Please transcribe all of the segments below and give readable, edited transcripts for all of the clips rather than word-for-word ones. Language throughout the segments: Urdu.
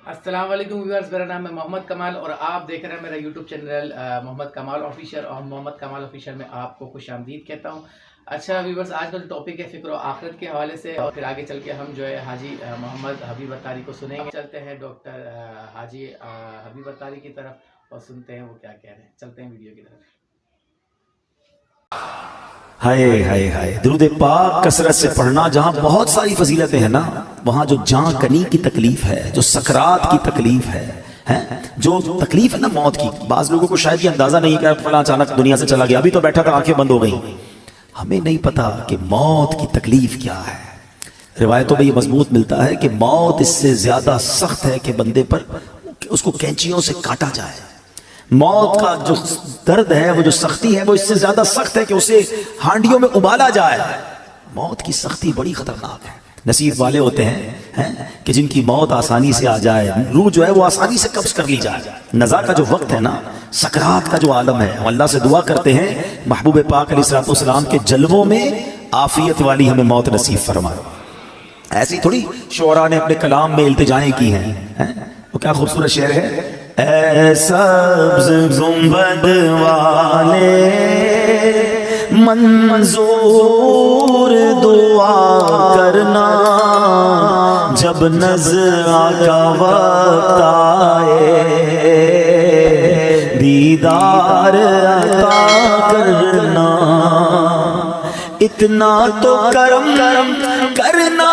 السلام علیکم ویورز، میرا نام ہے محمد کمال اور آپ دیکھ رہے ہیں میرا یوٹیوب چینل محمد کمال آفیشیل، اور محمد کمال آفیشیل میں آپ کو خوش آمدید کہتا ہوں۔ اچھا ویورز، آج کا جو ٹاپک ہے فکر و آخرت کے حوالے سے، اور پھر آگے چل کے ہم جو ہے حاجی محمد حبیب اتاری کو سنیں گے۔ چلتے ہیں ڈاکٹر حاجی حبیب اتاری کی طرف اور سنتے ہیں وہ کیا کہہ رہے ہیں۔ چلتے ہیں ویڈیو کی طرف۔ ہائے ہائے ہائے، درود پاک کثرت سے پڑھنا۔ جہاں بہت ساری فضیلتیں ہیں نا، وہاں جو جاں کنی کی تکلیف ہے، جو سکرات کی تکلیف ہے، جو تکلیف ہے نا موت کی، بعض لوگوں کو شاید یہ اندازہ نہیں کہ فلاں اچانک دنیا سے چلا گیا، ابھی تو بیٹھا تھا آنکھیں بند ہو گئی۔ ہمیں نہیں پتا کہ موت کی تکلیف کیا ہے۔ روایتوں میں یہ مضبوط ملتا ہے کہ موت اس سے زیادہ سخت ہے کہ بندے پر اس کو کینچیوں سے کاٹا جائے۔ موت کا جو درد ہے، وہ جو سختی ہے، وہ اس سے زیادہ سخت ہے کہ اسے ہانڈیوں میں ابالا جائے۔ موت کی سختی بڑی خطرناک ہے۔ نصیب والے ہوتے ہیں کہ جن کی موت آسانی سے آ جائے، روح جو ہے وہ آسانی سے قبض کر لی جائے۔ نزا کا جو وقت ہے نا، سکرات کا جو عالم ہے، ہم اللہ سے دعا کرتے ہیں محبوب پاک علیہ الصلوۃ والسلام کے جلووں میں عافیت والی ہمیں موت نصیب فرمائے۔ ایسی تھوڑی شعراء نے اپنے کلام میں التجائیں کی ہیں۔ وہ کیا خوبصورت شعر ہے، اے سبز گنبد والے منظور دعا کرنا، جب نزع کا وقت آئے دیدار عطا کرنا، اتنا تو کرم کرنا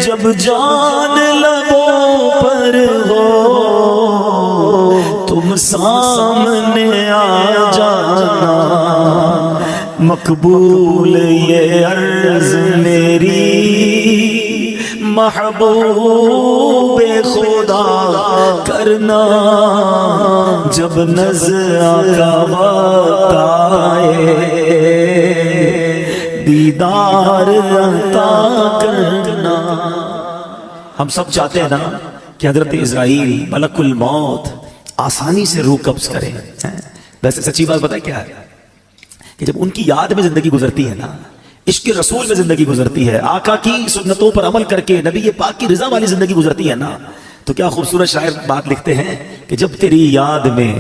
جب جان لبوں پر ہو، تم سامنے آ جانا، مقبول یہ عرض میری محبوب خدا کرنا، جب نزع کا وقت آئے دیدار عطا کرنا۔ ہم سب چاہتے ہیں نا کہ حضرت اسرائیل ملک الموت آسانی سے روح قبض کرے۔ ویسے سچی بات بتائیں کیا ہے کہ جب ان کی یاد میں زندگی گزرتی ہے نا، عشق رسول میں زندگی گزرتی ہے، آقا کی سنتوں پر عمل کر کے نبی پاک کی رضا والی زندگی گزرتی ہے نا، تو کیا خوبصورت شاعر بات لکھتے ہیں کہ جب تیری یاد میں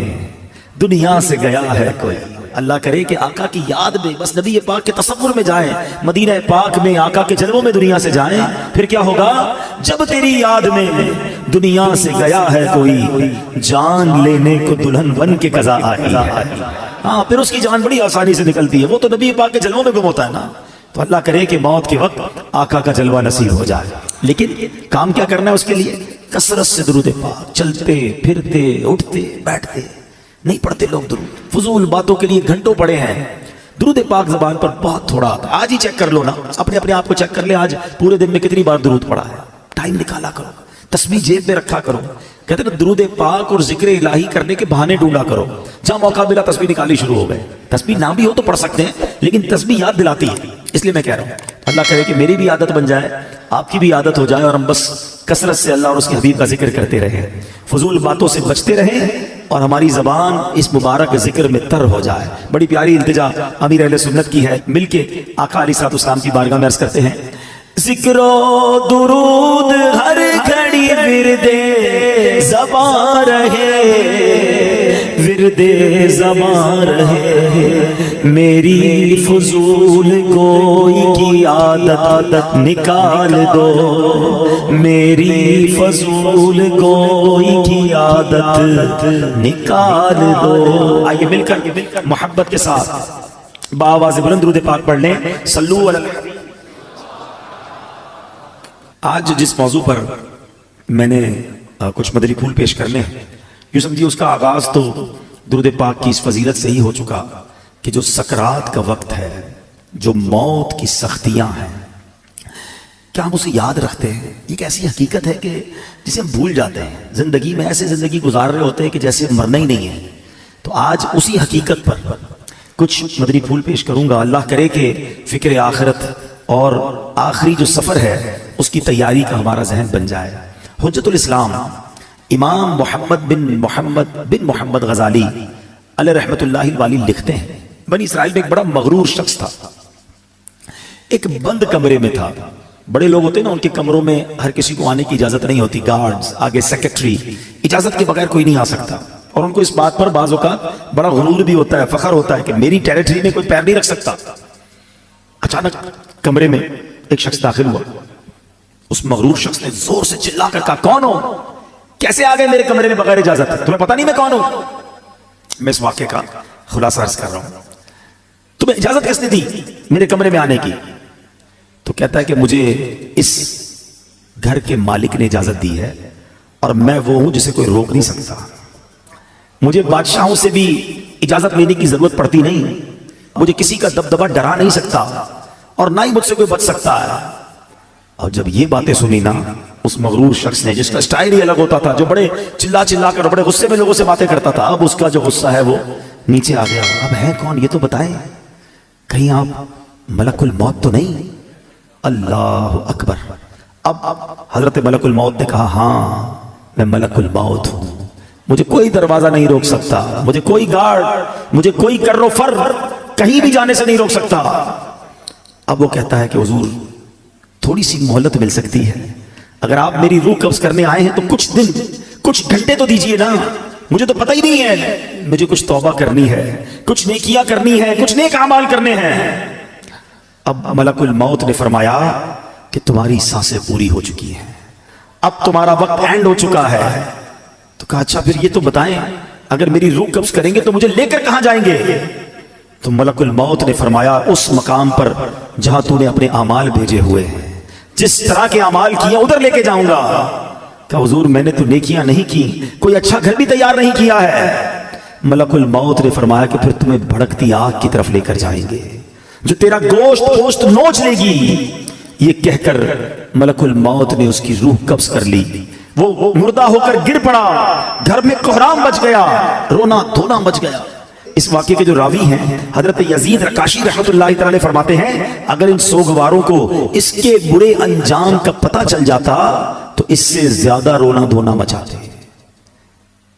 دنیا سے گیا ہے کوئی، اللہ کرے کہ آقا کی یاد میں بس نبی پاک کے تصور میں جائیں، مدینہ پاک میں آقا کے جلووں میں دنیا سے جائیں، پھر کیا ہوگا، جب تیری یاد میں دنیا سے گیا ہے کوئی، جان لینے کو دلہن بن کے قضا آئی ہے۔ ہاں، پھر اس کی جان بڑی آسانی سے نکلتی ہے، وہ تو نبی پاک کے جلووں میں گم ہوتا ہے نا۔ تو اللہ کرے کہ موت کے وقت آقا کا جلوہ نصیب ہو جائے، لیکن کام کیا کرنا ہے اس کے لیے؟ کثرت سے درود پاک، چلتے پھرتے اٹھتے بیٹھتے نہیں پڑھتے لوگ درود، فضول باتوں کے لیے گھنٹوں پڑے ہیں۔ درود پاک زبان پر بہت تھوڑا آتا ہے۔ آج ہی چیک کر لو نا، اپنے آپ کو چیک کر لے، آج پورے دن میں کتنی بار درود پڑھا ہے۔ ٹائم نکالا کرو، تسبیح جیب میں رکھا کرو۔ کہتے ہیں درود پاک اور ذکر الہی کرنے کے بہانے ڈھونڈا کرو، جہاں موقع ملا تسبیح نکالی شروع ہو گئے۔ تسبیح نہ بھی ہو تو پڑھ سکتے ہیں، لیکن تسبیح یاد دلاتی ہے، اس لیے میں کہہ رہا ہوں اللہ کرے کہ میری بھی عادت بن جائے، آپ کی بھی عادت ہو جائے، اور ہم بس کثرت سے اللہ اور اس کے حبیب کا ذکر کرتے رہیں، فضول باتوں سے بچتے رہیں، اور ہماری زبان اس مبارک ذکر میں تر ہو جائے۔ بڑی پیاری التجا امیر اہل سنت کی ہے، مل کے آقا علیہ الصلوۃ والسلام کی بارگاہ میں عرض کرتے ہیں، ذکر و درود ہر گھڑی ورد زبان رہے، ورد زبان رہے، میری فضول گوئی کی عادت نکال دو، میری فضول گوئی کی عادت نکال دو۔ آئیے مل کر محبت کے ساتھ بآواز بلند درود پاک پڑھ لیں، صلو علی الحبیب۔ آج جس موضوع پر میں نے کچھ مدنی پھول پیش کرنے ہیں، یوں سمجھیے اس کا آغاز تو درود پاک کی اس فضیلت سے ہی ہو چکا کہ جو سکرات کا وقت ہے، جو موت کی سختیاں ہیں، کیا ہم اسے یاد رکھتے ہیں؟ ایک ایسی حقیقت ہے کہ جسے ہم بھول جاتے ہیں، زندگی میں ایسے زندگی گزار رہے ہوتے ہیں کہ جیسے مرنا ہی نہیں ہے۔ تو آج اسی حقیقت پر کچھ مدنی پھول پیش کروں گا۔ اللہ کرے کہ فکر آخرت اور آخری جو سفر ہے اس کی تیاری کا ہمارا ذہن بن جائے۔ حجت الاسلام امام محمد بن محمد غزالی علیہ رحمت اللہ الوالی لکھتے ہیں، بنی اسرائیل میں ایک بڑا مغرور شخص تھا، ایک بند کمرے میں تھا. بڑے لوگ ہوتے ہیں نا، ان کے کمروں میں ہر کسی کو آنے کی اجازت نہیں ہوتی. گارڈز آگے سیکرٹری، اجازت کے بغیر کوئی نہیں آ سکتا. اور ان کو اس بات پر بعض اوقات بڑا غرور بھی ہوتا ہے، فخر ہوتا ہے کہ میری ٹیریٹری میں کوئی پیر نہیں رکھ سکتا. اچانک کمرے میں ایک شخص داخل ہوا. اس مغرور شخص نے زور سے چلا کر کہا، کون ہو؟ کیسے آ گئے میرے کمرے میں بغیر اجازت؟ تمہیں پتہ نہیں میں کون ہوں؟ میں اس واقعے کا خلاصہ عرض کر رہا ہوں. تمہیں اجازت کس نے دی میرے کمرے میں آنے کی؟ تو کہتا ہے کہ مجھے اس گھر کے مالک نے اجازت دی ہے، اور میں وہ ہوں جسے کوئی روک نہیں سکتا. مجھے بادشاہوں سے بھی اجازت لینے کی ضرورت پڑتی نہیں. مجھے کسی کا دبدبہ ڈرا نہیں سکتا، اور نہ ہی مجھ سے کوئی بچ سکتا ہے. اور جب یہ باتیں سنی نا اس مغرور شخص نے، جس کا سٹائل ہی الگ ہوتا تھا، جو بڑے چلا چلا کر بڑے غصے میں لوگوں سے باتیں کرتا تھا، اب اس کا جو غصہ ہے وہ نیچے آ گیا. اب ہے کون یہ تو بتائیں، کہیں آپ ملک الموت تو نہیں؟ اللہ اکبر. اب حضرت ملک الموت نے کہا، ہاں میں ملک الموت ہوں، مجھے کوئی دروازہ نہیں روک سکتا، مجھے کوئی گارڈ، مجھے کوئی کر و فر کہیں بھی جانے سے نہیں روک سکتا. اب وہ کہتا ہے کہ حضور تھوڑی سی مہلت مل سکتی ہے، اگر آپ میری روح قبض کرنے آئے ہیں تو کچھ دن کچھ گھنٹے تو دیجئے نا، مجھے تو پتہ ہی نہیں ہے، مجھے کچھ توبہ کرنی ہے، کچھ نیکیاں کرنی ہے، کچھ نیک اعمال کرنے ہیں. اب ملک الموت نے فرمایا کہ تمہاری سانسیں پوری ہو چکی ہیں، اب تمہارا وقت اینڈ ہو چکا ہے. تو کہا اچھا پھر یہ تو بتائیں، اگر میری روح قبض کریں گے تو مجھے لے کر کہاں جائیں گے؟ تو ملک الموت نے فرمایا اس مقام پر جہاں تو نے اپنے اعمال بھیجے ہوئے ہیں، جس طرح کے اعمال کیے ادھر لے کے جاؤں گا. کہ حضور میں نے تو نیکیاں نہیں کی، کوئی اچھا گھر بھی تیار نہیں کیا ہے. ملک الموت نے فرمایا کہ پھر تمہیں بھڑکتی آگ کی طرف لے کر جائیں گے جو تیرا گوشت پوشت نوچ لے گی. یہ کہہ کر ملک الموت نے اس کی روح قبض کر لی. وہ مردہ ہو کر گر پڑا، گھر میں کوہرام مچ گیا، رونا دھونا مچ گیا. اس واقعے کے جو راوی ہیں حضرت یزید رکاشی رحمۃ اللہ تعالی فرماتے ہیں، اگر ان سوگواروں کو اس کے برے انجام کا پتہ چل جاتا تو اس سے زیادہ رونا دھونا مچاتے.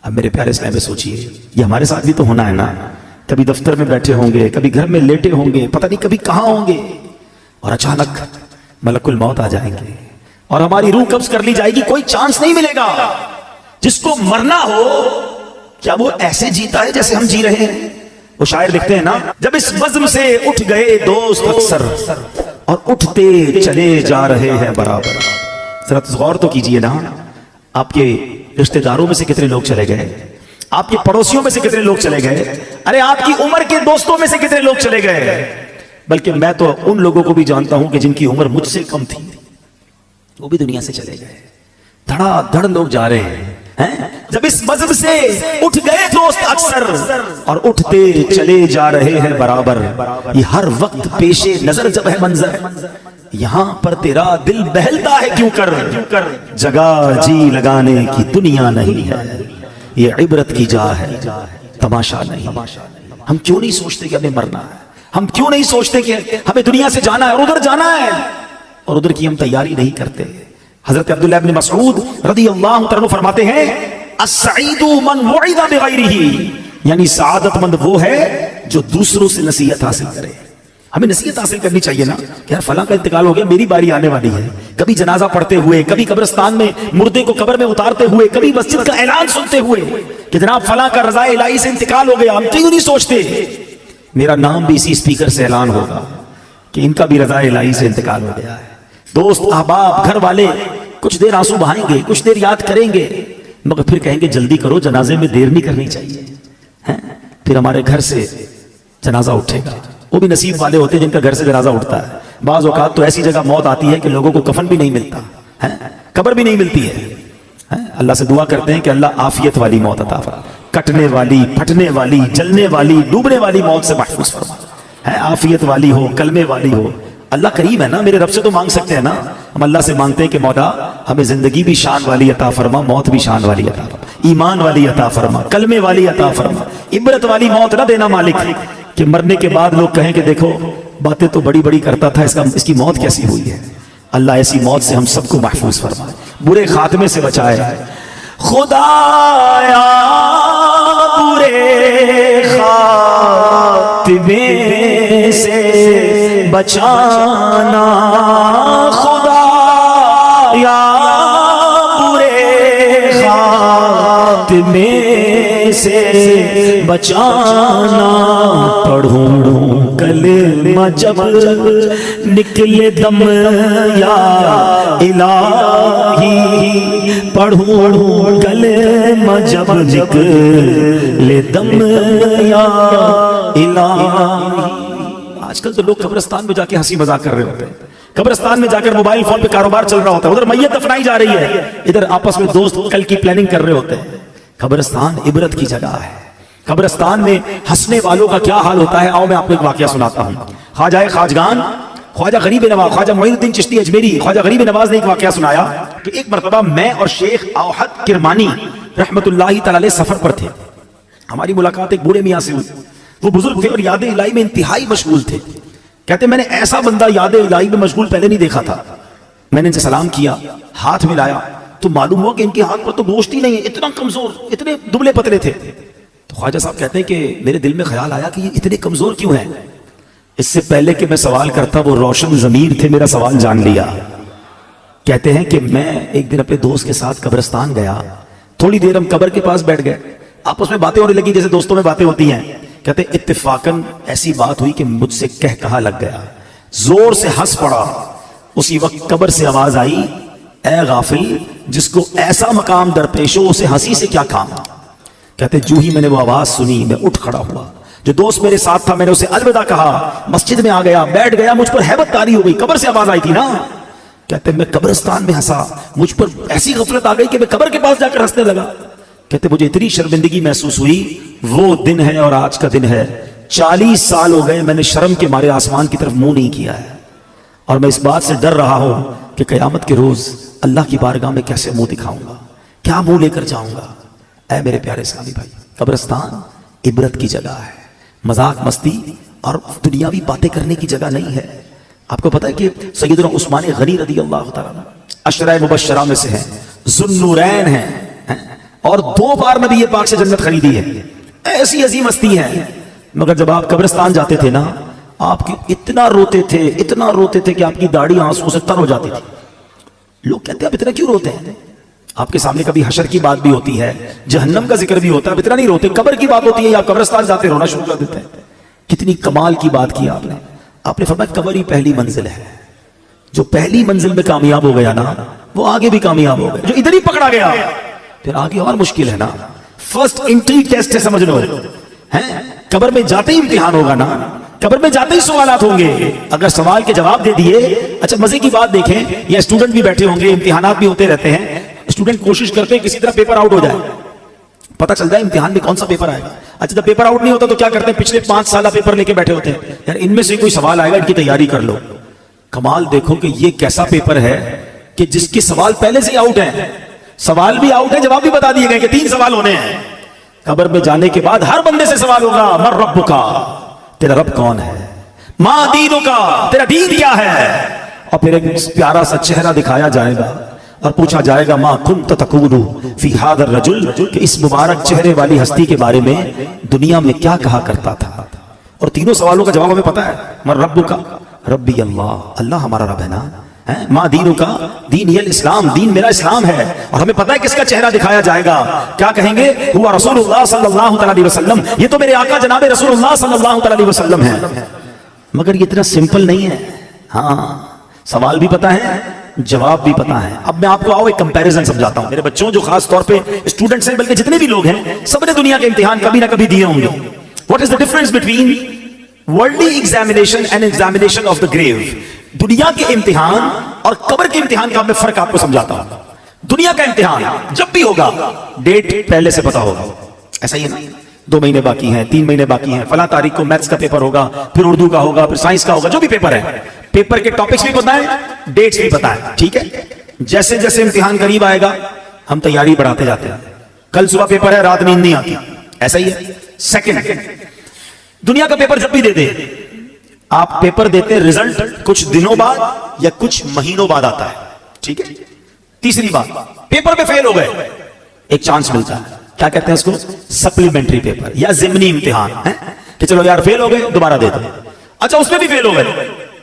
اب میرے پیارے اسلام میں سوچئے، یہ ہمارے ساتھ بھی تو ہونا ہے نا. کبھی دفتر میں بیٹھے ہوں گے، کبھی گھر میں لیٹے ہوں گے، پتہ نہیں کبھی کہاں ہوں گے، اور اچانک ملک الموت آ جائیں گے اور ہماری روح قبض کر لی جائے گی. کوئی چانس نہیں ملے گا. جس کو مرنا ہو کیا وہ ایسے جیتا ہے جیسے ہم جی رہے ہیں؟ وہ شاعر لکھتے ہیں نا، جب اس بزم سے اٹھ گئے دوست اکثر اور اٹھتے چلے جا رہے ہیں برابر. ذرا غور تو کیجئے نا، آپ کے رشتہ داروں میں سے کتنے لوگ چلے گئے، آپ کے پڑوسیوں میں سے کتنے لوگ چلے گئے، ارے آپ کی عمر کے دوستوں میں سے کتنے لوگ چلے گئے. بلکہ میں تو ان لوگوں کو بھی جانتا ہوں کہ جن کی عمر مجھ سے کم تھی، وہ بھی دنیا سے چلے گئے. دھڑا دھڑ لوگ جا رہے ہیں. جب اس مذہب سے اٹھ گئے دوست اکثر اور اٹھتے چلے جا رہے ہیں برابر. یہ ہر وقت پیش نظر جب ہے منظر، یہاں پر تیرا دل بہلتا ہے کیوں کر، جگہ جی لگانے کی دنیا نہیں ہے، یہ عبرت کی جا ہے تماشا نہیں. ہم کیوں نہیں سوچتے کہ ہمیں مرنا ہے؟ ہم کیوں نہیں سوچتے کہ ہمیں دنیا سے جانا ہے اور ادھر جانا ہے، اور ادھر کی ہم تیاری نہیں کرتے؟ حضرت عبداللہ ابن مسعود رضی اللہ عنہ فرماتے ہیں، السعید من وعظ بغیرہ، یعنی سعادت مند وہ ہے جو دوسروں سے نصیحت حاصل کرے. ہمیں نصیحت حاصل کرنی چاہیے نا کہ یار فلاں کا انتقال ہو گیا، میری باری آنے والی ہے. کبھی جنازہ پڑھتے ہوئے، کبھی قبرستان میں مردے کو قبر میں اتارتے ہوئے، کبھی مسجد کا اعلان سنتے ہوئے کہ جناب فلاں کا رضا الہی سے انتقال ہو گیا. ہم کیوں نہیں سوچتے میرا نام بھی اسی اسپیکر سے اعلان ہوگا کہ ان کا بھی رضا الہی سے انتقال ہو گیا ہے. دوست احباب گھر والے کچھ دیر آنسو بہائیں گے، کچھ دیر یاد کریں گے، مگر پھر کہیں گے جلدی کرو، جنازے میں دیر نہیں کرنی چاہیے. پھر ہمارے گھر سے جنازہ اٹھے گا. وہ بھی نصیب والے ہوتے ہیں جن کا گھر سے جنازہ اٹھتا ہے. بعض اوقات تو ایسی جگہ موت آتی ہے کہ لوگوں کو کفن بھی نہیں ملتا، قبر بھی نہیں ملتی ہے. اللہ سے دعا کرتے ہیں کہ اللہ عافیت والی موت عطا فرما، کٹنے والی، پھٹنے والی، جلنے والی، ڈوبنے والی موت سے محفوظ فرما. عافیت والی ہو، کلمے والی ہو. اللہ قریب ہے نا، میرے رب سے تو مانگ سکتے ہیں نا. ہم اللہ سے مانگتے ہیں کہ مولا ہمیں زندگی بھی شان والی عطا فرما، موت بھی شان والی عطا فرما، ایمان والی عطا فرما، کلمے والی عطا فرما، عبرت والی موت نہ دینا مالک کہ مرنے کے بعد لوگ کہیں کہ دیکھو باتیں تو بڑی بڑی کرتا تھا، اس کی موت کیسی ہوئی ہے. اللہ ایسی موت سے ہم سب کو محفوظ فرمائے، برے خاتمے سے بچائے. خدایا برے خاتمے سے بچانا خدا یا برے خاتمے سے بچانا. پڑھوں کلمہ جب نکلے دم یا الہی, پڑھوں کلمہ جب نکلے دم یا الہی. آج کل تو لوگ قبرستان میں جا کے ہنسی مذاق کر رہے ہوتے ہیں, قبرستان میں جا کر موبائل فون پہ کاروبار چل رہا ہوتا ہے, ادھر میت دفنائی جا رہی ہے, ادھر آپس میں دوست کل کی پلاننگ کر رہے ہوتے ہیں. قبرستان عبرت کی جگہ ہے. قبرستان میں ہنسنے والوں کا کیا حال ہوتا ہے, آؤ میں آپ کو ایک واقعہ سناتا ہوں. خواجہ خواجگان خواجہ غریب نواز, خواجہ معین الدین چشتی اجمیری, خواجہ غریب نواز نے ایک واقعہ سنایا کہ ایک مرتبہ میں اور شیخ اوحد کرمانی رحمت اللہ تعالی علیہ سفر پر تھے. ہماری ملاقات ایک بوڑھے میاں سے ہوئی. وہ بزرگ تھے اور یاد الہی میں انتہائی مشغول تھے. کہتے میں نے ایسا بندہ یاد الہی میں مشغول پہلے نہیں دیکھا تھا. میں نے ان سے سلام کیا, ہاتھ ملایا تو معلوم ہوا کہ ان کے ہاتھ پر تو گوشت ہی نہیں ہے, اتنا کمزور, اتنے دبلے پتلے تھے. تو خواجہ صاحب کہتے ہیں کہ میرے دل میں خیال آیا کہ یہ اتنے کمزور کیوں ہیں. اس سے پہلے کہ میں سوال کرتا وہ روشن ضمیر تھے, میرا سوال جان لیا. کہتے ہیں کہ میں ایک دن اپنے دوست کے ساتھ قبرستان گیا, تھوڑی دیر ہم قبر کے پاس بیٹھ گئے, آپس میں باتیں ہونے لگی جیسے دوستوں میں باتیں ہوتی ہیں. کہتے اتفاقاً ایسی بات ہوئی کہ مجھ سے کہہ کہا لگ گیا, زور سے ہنس پڑا. اسی وقت قبر سے آواز آئی, اے غافل جس کو ایسا مقام درپیش ہو اسے ہنسی سے کیا کام. کہتے جو ہی میں نے وہ آواز سنی میں اٹھ کھڑا ہوا, جو دوست میرے ساتھ تھا میں نے اسے الوداع کہا, مسجد میں آ گیا, بیٹھ گیا. مجھ پر ہیبت طاری ہو گئی, قبر سے آواز آئی تھی نا. کہتے میں قبرستان میں ہنسا, مجھ پر ایسی غفلت آ گئی کہ میں قبر کے پاس جا کر ہنسنے لگا. کہتے مجھے اتنی شرمندگی محسوس ہوئی. وہ دن ہے اور آج کا دن ہے, 40 سال ہو گئے میں نے شرم کے مارے آسمان کی طرف منہ نہیں کیا ہے. اور میں اس بات سے ڈر رہا ہوں کہ قیامت کے روز اللہ کی بارگاہ میں کیسے منہ دکھاؤں گا, کیا منہ لے کر جاؤں گا. اے میرے پیارے اسلامی بھائی, قبرستان عبرت کی جگہ ہے, مذاق مستی اور دنیاوی باتیں کرنے کی جگہ نہیں ہے. آپ کو پتا ہے کہ سیدنا عثمان غنی رضی اللہ تعالیٰ عشرہ مبشرہ میں سے ہیں, ذوالنورین ہیں, اور 2 بار نبی پاک سے جنت خریدی ہے. ایسی عظیم ہستی ہے. مگر جب آپ قبرستان جاتے تھے نا, آپ کی اتنا روتے تھے کہ آپ کی داڑھی آنسوں سے تر ہو جاتی تھی. لوگ کہتے ہیں اب اتنا کیوں روتے ہیں. آپ کے سامنے کبھی حشر کی بات بھی ہوتی ہے, جہنم کا ذکر بھی ہوتا ہے, اب اتنا نہیں روتے. قبر کی بات ہوتی ہے, آپ قبرستان جاتے رونا شروع کر دیتے ہیں. کتنی کمال کی بات کی آپ نے. آپ نے فرمایا قبر ہی پہلی منزل ہے. جو پہلی منزل میں کامیاب ہو گیا نا وہ آگے بھی کامیاب ہو گیا. جو ادھر ہی پکڑا گیا پھر آگے اور مشکل ہے نا. فرسٹ انٹری ٹیسٹ ہے, سمجھ لو. قبر میں جاتے ہی امتحان ہوگا نا, قبر میں جاتے ہی سوالات ہوں گے. اگر سوال کے جواب دے دیے, اچھا مزے کی بات دیکھیں, یہ اسٹوڈنٹ بھی بیٹھے ہوں گے, امتحانات بھی ہوتے رہتے ہیں, اسٹوڈنٹ کوشش کرتے ہیں کسی طرح پیپر آؤٹ ہو جائے, پتہ چل جائے امتحان میں کون سا پیپر آئے گا. اچھا جب پیپر آؤٹ نہیں ہوتا تو کیا کرتے ہیں, پچھلے 5 سالہ پیپر لے کے بیٹھے ہوتے ہیں, یار ان میں سے کوئی سوال آئے گا, ان کی تیاری کر لو. کمال دیکھو کہ یہ کیسا پیپر ہے کہ جس کے سوال پہلے سے آؤٹ ہیں, سوال بھی آؤٹ ہے, جواب بھی بتا دیے گئے کہ 3 سوال ہونے ہیں. قبر میں جانے کے بعد ہر بندے سے سوال ہوگا, من رب کا, تیرا رب کون ہے, ما دینوں کا, تیرا دین کیا ہے. اور پھر ایک پیارا سا چہرہ دکھایا جائے گا اور پوچھا جائے گا, ما کنت تقول فی ھذا الرجل, کہ اس مبارک چہرے والی ہستی کے بارے میں دنیا میں کیا کہا کرتا تھا. اور تینوں سوالوں کا جواب ہمیں پتا ہے, من رب کا, ربی اللہ, اللہ ہمارا رب ہے نا. ما دینوں کا, دین یہ الاسلام, دین میرا اسلام ہے. اور ہمیں پتا ہے کس کا چہرہ دکھایا جائے گا, کیا کہیں گے, ہوا رسول اللہ صلی اللہ علیہ وسلم, یہ تو میرے آقا جناب رسول اللہ صلی اللہ علیہ وسلم ہے. مگر یہ اتنا سمپل نہیں ہے. ہاں سوال بھی پتا ہے, جواب بھی پتا ہے. اب میں آپ کو ایک کمپیریزن سمجھاتا ہوں میرے بچوں, جو خاص طور پہ اسٹوڈنٹس ہیں, بلکہ جتنے بھی لوگ ہیں, سب نے دنیا کے امتحان کبھی نہ کبھی دیے ہوں گے. What is the difference between worldly examination and examination of the grave. دنیا کے امتحان اور قبر کے امتحان کا میں فرق آپ کو سمجھاتا ہوں. دنیا کا امتحان جب بھی ہوگا ڈیٹ پہلے سے پتا ہوگا, ایسا ہی ہے نا, 2 مہینے باقی ہیں, 3 مہینے باقی ہیں, فلاں تاریخ کو میتھس کا پیپر ہوگا, پھر اردو کا ہوگا, پھر سائنس کا ہوگا, جو بھی پیپر ہے, پیپر کے ٹاپکس بھی پتا ہے, ڈیٹس بھی پتا ہے. ٹھیک ہے, جیسے جیسے امتحان قریب آئے گا ہم تیاری بڑھاتے جاتے ہیں. کل صبح پیپر ہے, رات نیند نہیں آتی, ایسا ہی ہے. سیکنڈ, دنیا کا پیپر جب بھی دے دے, آپ پیپر دیتے, رزلٹ کچھ دنوں بعد یا کچھ مہینوں بعد آتا ہے. ٹھیک ہے. تیسری بات, پیپر پہ فیل ہو گئے, ایک چانس ملتا ہے, کیا کہتے ہیں اس کو, سپلیمنٹری پیپر یا ضمنی امتحان, کہ چلو یار فیل ہو گئے, دوبارہ دے دو. اچھا اس میں بھی فیل ہو گئے,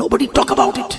Nobody talk about it,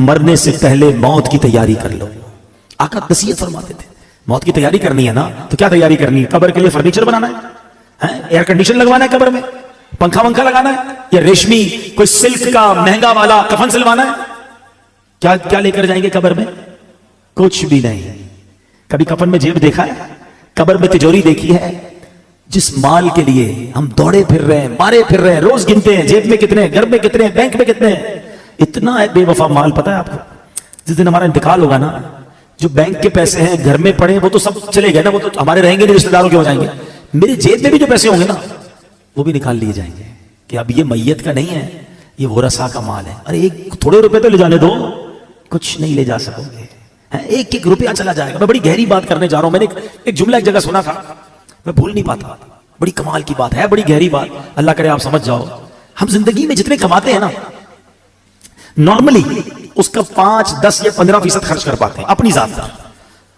مرنے سے پہلے موت کی تیاری کر لو. آقا نصیحت فرماتے تھے موت کی تیاری کرنی ہے نا تو کیا تیاری کرنی ہے؟ قبر کے لیے فرنیچر بنانا ہے, ایئر کنڈیشن لگوانا ہے قبر میں, پنکھا ونکھا لگانا ہے, یا ریشمی کوئی سلک کا مہنگا والا کفن سلوانا ہے؟ کیا لے کر جائیں گے قبر میں؟ کچھ بھی نہیں. کبھی کفن میں جیب دیکھا ہے؟ قبر میں تجوری دیکھی ہے؟ جس مال کے لیے ہم دوڑے پھر رہے ہیں, مارے پھر رہے ہیں, روز گنتے ہیں جیب میں کتنے, گھر میں کتنے, بینک میں کتنے, اتنا ہے بے وفا مال. پتا ہے آپ کو جس دن ہمارا انتقال ہوگا نا, جو بینک کے پیسے ہیں گھر میں پڑے وہ تو سب چلے گئے نا, وہ تو ہمارے رہیں گے نہیں, رشتہ داروں کے ہو جائیں گے. میرے جیب میں بھی جو پیسے ہوں گے نا وہ بھی نکال لیے جائیں گے کہ اب یہ میت کا نہیں ہے, یہ ورثہ کا مال ہے. ارے ایک تھوڑے روپے تو لے جانے دو, کچھ نہیں لے جا سکو گے, ایک ایک روپیہ چلا جائے گا. میں بڑی گہری بات کرنے جا رہا ہوں. میں نے ایک جملہ ایک جگہ سنا تھا, میں بھول نہیں پاتا. بڑی کمال کی بات ہے, بڑی گہری بات, اللہ کرے آپ سمجھ جاؤ. ہم زندگی میں جتنے کماتے ہیں نا نارملی اس کا 5, 10 یا 15% خرچ کر پاتے ہیں اپنی ذات پر,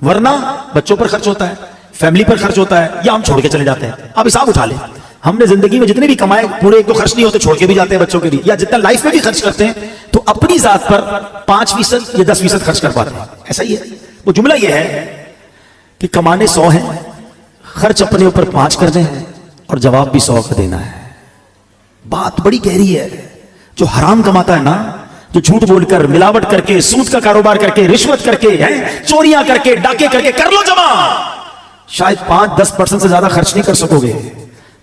ورنہ بچوں پر خرچ ہوتا ہے, فیملی پر خرچ ہوتا ہے, یا ہم چھوڑ کے چلے جاتے ہیں. آپ حساب اٹھا لیں, ہم نے زندگی میں جتنے بھی کمائے پورے ایک تو خرچ نہیں ہوتے, چھوڑ کے بھی جاتے ہیں بچوں کے لیے, یا جتنا لائف میں بھی خرچ کرتے ہیں تو اپنی ذات پر 5% یا 10% خرچ کر پاتے ہیں. ایسا ہی ہے. وہ جملہ یہ ہے کہ کمانے 100 ہیں, خرچ اپنے اوپر 5 کرنے ہیں اور جواب بھی 100 کا دینا ہے. بات بڑی گہری ہے. جو حرام کماتا ہے نا, جو جھوٹ بول کر, ملاوٹ کر کے, سود کا کاروبار کر کے, رشوت کر کے, چوریاں کر کے, ڈاکے کر کے, کر لو جمع, شاید 5-10% سے زیادہ خرچ نہیں کر سکو گے,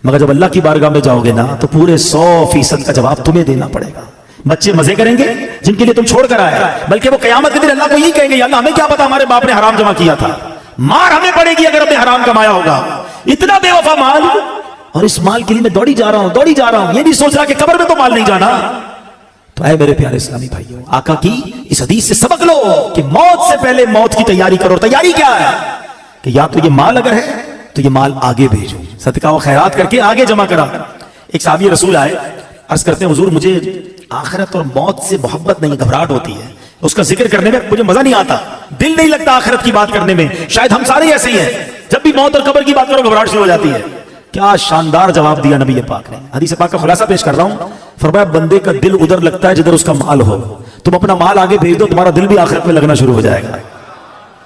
مگر جب اللہ کی بارگاہ میں جاؤ گے نا تو پورے 100% کا جواب تمہیں دینا پڑے گا. بچے مزے کریں گے جن کے لیے تم چھوڑ کر آئے, بلکہ وہ قیامت کے دن اللہ کو یہی کہیں گے یا اللہ ہمیں کیا پتا ہمارے باپ نے حرام جمع کیا تھا, مار ہمیں پڑے گی اگر ہم نے حرام کمایا ہوگا. اتنا بے وفا مال, اور اس مال کے لیے میں دوڑی جا رہا ہوں, یہ نہیں سوچ رہا کہ قبر میں تو مال نہیں جانا. تو اے میرے پیارے اسلامی بھائیوں, آقا کی اس حدیث سے سبق لو کہ موت سے پہلے موت کی تیاری کرو. تیاری کیا ہے کہ یا تو یہ مال اگر ہے تو یہ مال آگے بھیجو, صدقہ و خیرات کر کے آگے جمع کرا. ایک صحابی رسول آئے, عرض کرتے ہیں حضور مجھے آخرت اور موت سے محبت نہیں, گھبراہٹ ہوتی ہے, اس کا ذکر کرنے میں مجھے مزہ نہیں آتا, دل نہیں لگتا آخرت کی بات کرنے میں. شاید ہم سارے ایسے ہی ہیں, جب بھی موت اور قبر کی بات کرو گھبراہٹ شروع ہو جاتی ہے. کیا شاندار جواب دیا نبی پاک نے. حدیث پاک کا خلاصہ پیش کر رہا ہوں. فرمایا بندے کا دل ادھر لگتا ہے جدھر اس کا مال ہو. تم اپنا مال آگے بھیج دو, تمہارا دل بھی آخرت میں لگنا شروع ہو جائے گا.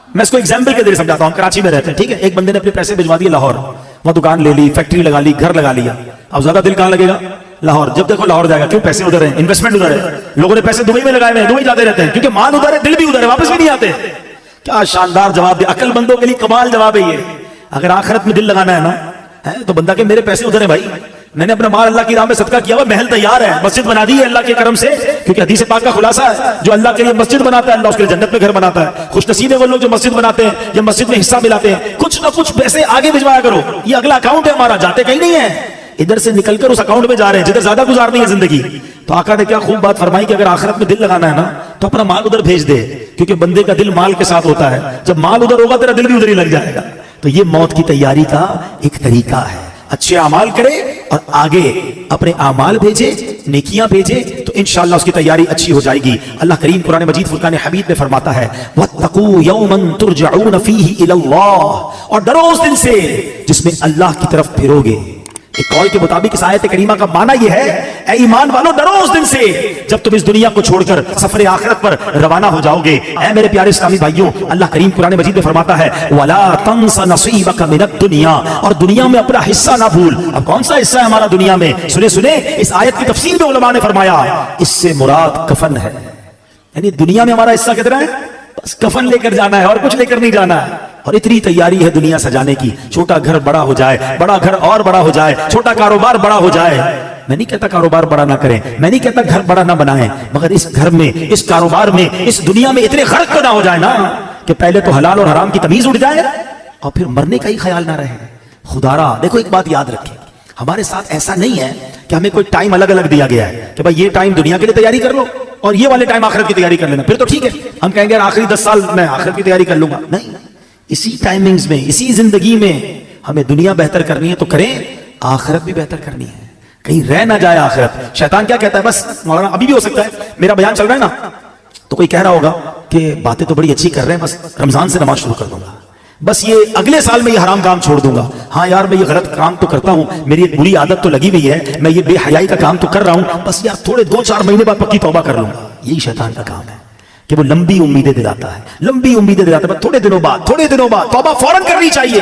میں اس کو ایگزامپل کے ذریعے سمجھاتا ہوں. کراچی میں رہتے ہیں, ٹھیک ہے, ایک بندے نے اپنے پیسے بھجوا دیے لاہور, وہاں دکان لے لی, فیکٹری لگا لی, گھر لگا لیا. اب زیادہ دل کہاں لگے گا؟ لاہور. جب دیکھو لاہور جائے گا, کیوں؟ پیسے ادھر ہیں, انویسٹمنٹ ادھر ہے, لوگوں نے پیسے دبئی میں لگائے ہوئے ہیں, دبئی جاتے رہتے ہیں کیونکہ مال ادھر ہے, دل بھی ادھر ہے, واپس بھی نہیں آتے. کیا شاندار جواب دیا, عقل مندوں کے لیے کمال جواب ہے یہ. اگر آخرت میں دل لگانا ہے نا تو بندہ کہ میرے پیسے ادھر ہیں بھائی, میں نے اپنا مال اللہ کی راہ میں صدقہ کیا ہوا, محل تیار ہے, مسجد بنا دی ہے اللہ کے کرم سے, کیونکہ حدیث پاک کا خلاصہ ہے جو اللہ کے لیے مسجد بناتا ہے اللہ اس کے لیے جنت میں گھر بناتا ہے. خوش نصیب ہے وہ لوگ جو مسجد بناتے ہیں یا مسجد میں حصہ ملاتے ہیں. کچھ نہ کچھ پیسے آگے بھجوایا کرو, یہ اگلا اکاؤنٹ ہے ہمارا, جاتے کہیں نہیں ہے, ادھر سے نکل کر اس اکاؤنٹ میں جا رہے ہیں جدھر زیادہ گزارنی ہے زندگی. تو آقا نے کیا خوب بات فرمائی کہ اگر آخرت میں دل لگانا ہے نا تو اپنا مال ادھر بھیج دے, کیونکہ بندے کا دل مال کے ساتھ ہوتا ہے. جب مال ادھر ہوگا تیرا دل بھی ادھر ہی لگ جائے گا. تو یہ موت کی تیاری کا ایک طریقہ ہے. اچھے اعمال کرے اور آگے اپنے اعمال بھیجے, نیکیاں بھیجے, تو انشاءاللہ اس کی تیاری اچھی ہو جائے گی. اللہ کریم قرآن مجید فرقان حمید میں فرماتا ہے وَاتَّقُوا يَوْمًا تُرْجَعُونَ فِيهِ إِلَى اللَّهِ, اور ڈرو اس دن سے جس میں اللہ کی طرف پھرو گے. ایک قول کے مطابق اس آیت کریمہ کا معنی یہ ہے, اے ایمان والو ڈرو اس دن سے جب تم اس دنیا کو چھوڑ کر سفر آخرت پر روانہ ہو جاؤ گے. اے میرے پیارے اسلامی بھائیوں, اللہ کریم قرآن مجید میں فرماتا ہے وَلَا تَنْسَ نَصِيبَكَ مِنَ الدُّنْيَا, اور دنیا میں اپنا حصہ نہ بھول. اب کون سا حصہ ہے ہمارا دنیا میں؟ سنے اس آیت کی تفسیر میں علماء نے فرمایا اس سے مراد کفن ہے. یعنی دنیا میں ہمارا حصہ کتنا ہے؟ بس کفن لے کر جانا ہے اور کچھ لے کر نہیں جانا ہے. اور اتنی تیاری ہے دنیا سجانے کی, چھوٹا گھر بڑا ہو جائے, بڑا گھر اور بڑا ہو جائے, چھوٹا کاروبار بڑا ہو جائے. میں نہیں کہتا کاروبار بڑا نہ کریں, میں نہیں کہتا گھر بڑا نہ بنائیں, مگر اس گھر میں, اس کاروبار میں, اس دنیا میں اتنے غرق نہ ہو جائے نا کہ پہلے تو حلال اور حرام کی تمیز اٹھ جائے اور پھر مرنے کا ہی خیال نہ رہے. خدا دیکھو ایک بات یاد رکھیں, ہمارے ساتھ ایسا نہیں ہے کہ ہمیں کوئی ٹائم الگ الگ دیا گیا ہے کہ بھائی یہ ٹائم دنیا کے لیے تیاری کر لو اور یہ والے ٹائم آخرت کی تیاری کر لینا, پھر تو ٹھیک ہے. ہم کہیں گے آخری 10 سال میں آخرت کی تیاری کر لوں گا. نہیں, اسی ٹائمنگز میں, اسی زندگی میں ہمیں دنیا بہتر کرنی ہے تو کریں, آخرت بھی بہتر کرنی ہے, کہیں رہ نہ جائے آخرت. شیطان کیا کہتا ہے, بس مولانا ابھی بھی ہو سکتا ہے میرا بیان چل رہا ہے نا, تو کوئی کہہ رہا ہوگا کہ باتیں تو بڑی اچھی کر رہے ہیں, بس رمضان سے نماز شروع کر دوں گا, بس یہ اگلے سال میں یہ حرام کام چھوڑ دوں گا. ہاں یار میں یہ غلط کام تو کرتا ہوں, میری ایک بری عادت تو لگی ہوئی ہے, میں یہ بے حیائی کا کام تو کر رہا ہوں, بس یار تھوڑے 2-4 مہینے بعد پکی توبہ کر لوں گا. یہی شیطان کا کام ہے کہ وہ لمبی امیدیں دلاتا ہے, لمبی امیدیں دلاتا ہے. تھوڑے دنوں بعد توبہ فوراً کرنی چاہیے.